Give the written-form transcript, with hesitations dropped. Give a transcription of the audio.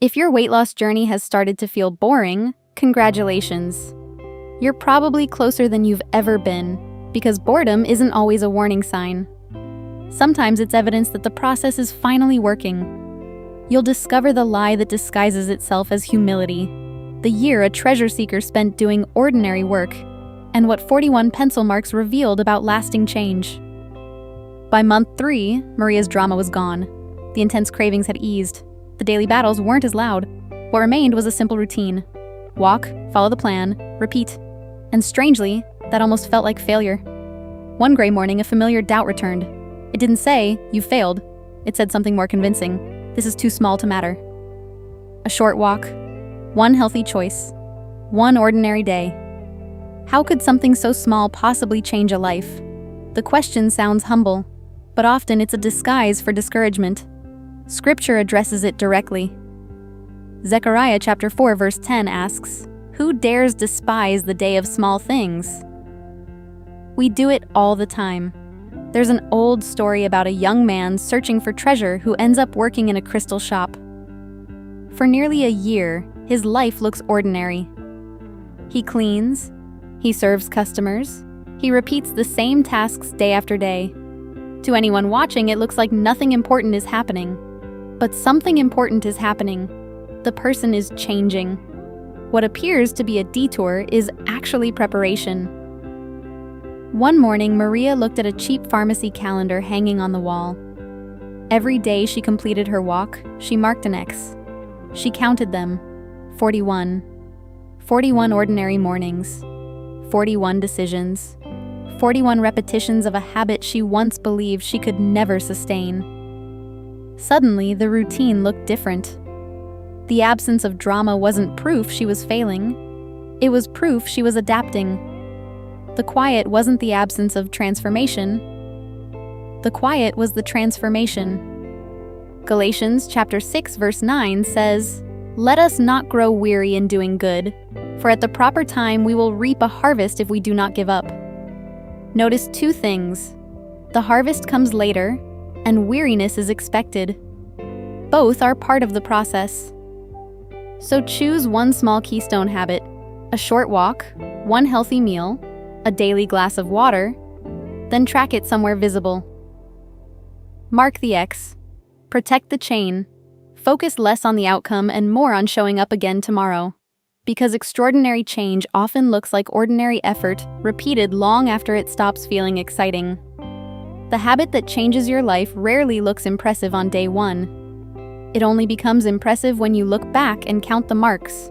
If your weight loss journey has started to feel boring, congratulations. You're probably closer than you've ever been, because boredom isn't always a warning sign. Sometimes it's evidence that the process is finally working. You'll discover the lie that disguises itself as humility, the year a treasure seeker spent doing ordinary work, and what 41 pencil marks revealed about lasting change. By month 3, Maria's drama was gone. The intense cravings had eased. The daily battles weren't as loud. What remained was a simple routine. Walk, follow the plan, repeat. And strangely, that almost felt like failure. One gray morning, a familiar doubt returned. It didn't say, "You failed." It said something more convincing. "This is too small to matter." A short walk, one healthy choice, one ordinary day. How could something so small possibly change a life? The question sounds humble, but often it's a disguise for discouragement. Scripture addresses it directly. Zechariah chapter 4 verse 10 asks, "Who dares despise the day of small things?" We do it all the time. There's an old story about a young man searching for treasure who ends up working in a crystal shop. For nearly a year, his life looks ordinary. He cleans, he serves customers, he repeats the same tasks day after day. To anyone watching, it looks like nothing important is happening. But something important is happening. The person is changing. What appears to be a detour is actually preparation. One morning, Maria looked at a cheap pharmacy calendar hanging on the wall. Every day she completed her walk, she marked an X. She counted them. 41. 41 ordinary mornings. 41 decisions. 41 repetitions of a habit she once believed she could never sustain. Suddenly, the routine looked different. The absence of drama wasn't proof she was failing. It was proof she was adapting. The quiet wasn't the absence of transformation. The quiet was the transformation. Galatians chapter 6 verse 9 says, "Let us not grow weary in doing good, for at the proper time we will reap a harvest if we do not give up." Notice two things. The harvest comes later, and weariness is expected. Both are part of the process. So choose one small keystone habit, a short walk, one healthy meal, a daily glass of water, then track it somewhere visible. Mark the X. Protect the chain. Focus less on the outcome and more on showing up again tomorrow. Because extraordinary change often looks like ordinary effort, repeated long after it stops feeling exciting. The habit that changes your life rarely looks impressive on day 1. It only becomes impressive when you look back and count the marks.